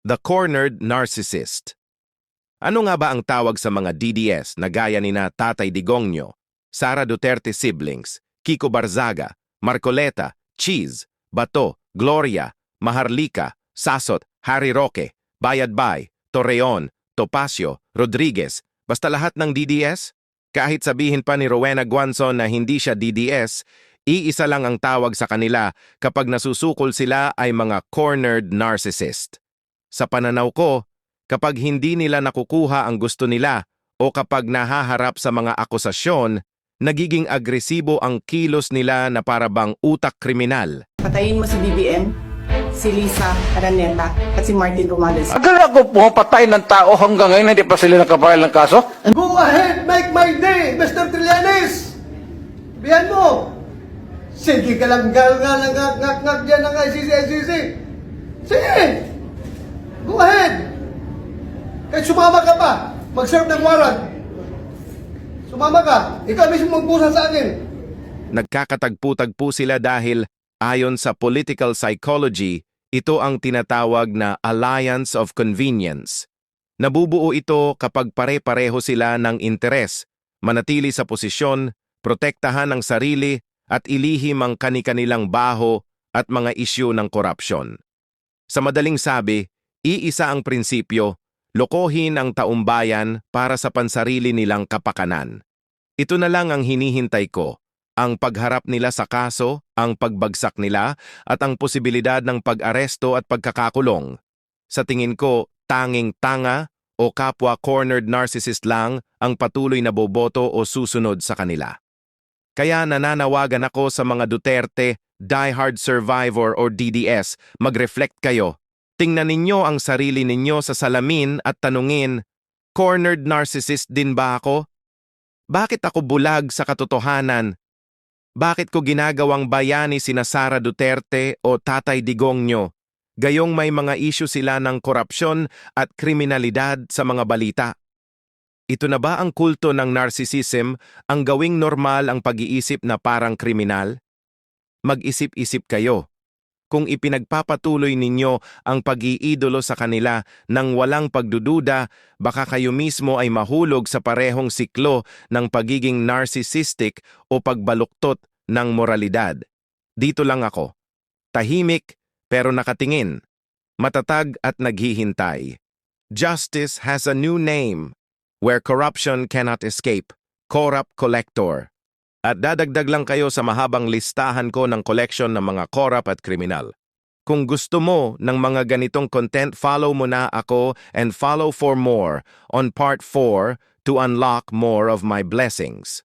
The Cornered Narcissist. Ano nga ba ang tawag sa mga DDS na gaya ni na Tatay Digongyo, Sara Duterte siblings, Kiko Barzaga, Marcoleta, Cheese, Bato, Gloria, Maharlika, Sasot, Harry Roque, Bayadbay, Torreon, Topacio, Rodriguez, basta lahat ng DDS? Kahit sabihin pa ni Rowena Guanzon na hindi siya DDS, iisa lang ang tawag sa kanila kapag nasusukol sila ay mga cornered narcissist. Sa pananaw ko, kapag hindi nila nakukuha ang gusto nila o kapag nahaharap sa mga akusasyon, nagiging agresibo ang kilos nila na para bang utak kriminal. Patayin mo si BBM, si Lisa Araneta, at si Martin Romales. Akala ko pumapatay ng tao hanggang ngayon hindi pa sila nakapile ng kaso? Go ahead, make my day, Mr. Trillanes! Bihan mo! Sige ka lang ngak dyan ng ICC. Sige! Go ahead! Kahit sumama ka pa, mag-serve ng warrant. Sumama ka, ikaw mismo magpusa sa akin. Nagkakatagpo-tagpo sila dahil, ayon sa political psychology, ito ang tinatawag na alliance of convenience. Nabubuo ito kapag pare-pareho sila ng interes, manatili sa posisyon, protektahan ang sarili, at ilihim ang kani-kanilang baho at mga isyu ng korupsyon. Sa madaling sabi, iisa ang prinsipyo, lokohin ang taumbayan para sa pansarili nilang kapakanan. Ito na lang ang hinihintay ko, ang pagharap nila sa kaso, ang pagbagsak nila, at ang posibilidad ng pag-aresto at pagkakakulong. Sa tingin ko, tanging tanga o kapwa cornered narcissist lang ang patuloy na boboto o susunod sa kanila. Kaya nananawagan ako sa mga Duterte, diehard survivor or DDS, mag-reflect kayo. Tingnan ninyo ang sarili ninyo sa salamin at tanungin, cornered narcissist din ba ako? Bakit ako bulag sa katotohanan? Bakit ko ginagawang bayani sina Sara Duterte o Tatay Digongyo? Gayong may mga issue sila ng korupsyon at kriminalidad sa mga balita. Ito na ba ang kulto ng narcissism, ang gawing normal ang pag-iisip na parang kriminal? Mag-isip-isip kayo. Kung ipinagpapatuloy ninyo ang pag-iidolo sa kanila nang walang pagdududa, baka kayo mismo ay mahulog sa parehong siklo ng pagiging narcissistic o pagbaluktot ng moralidad. Dito lang ako. Tahimik pero nakatingin. Matatag at naghihintay. Justice has a new name. Where corruption cannot escape, corrupt collector. At dadagdag lang kayo sa mahabang listahan ko ng collection ng mga corrupt at kriminal. Kung gusto mo ng mga ganitong content, follow mo na ako and follow for more on part 4 to unlock more of my blessings.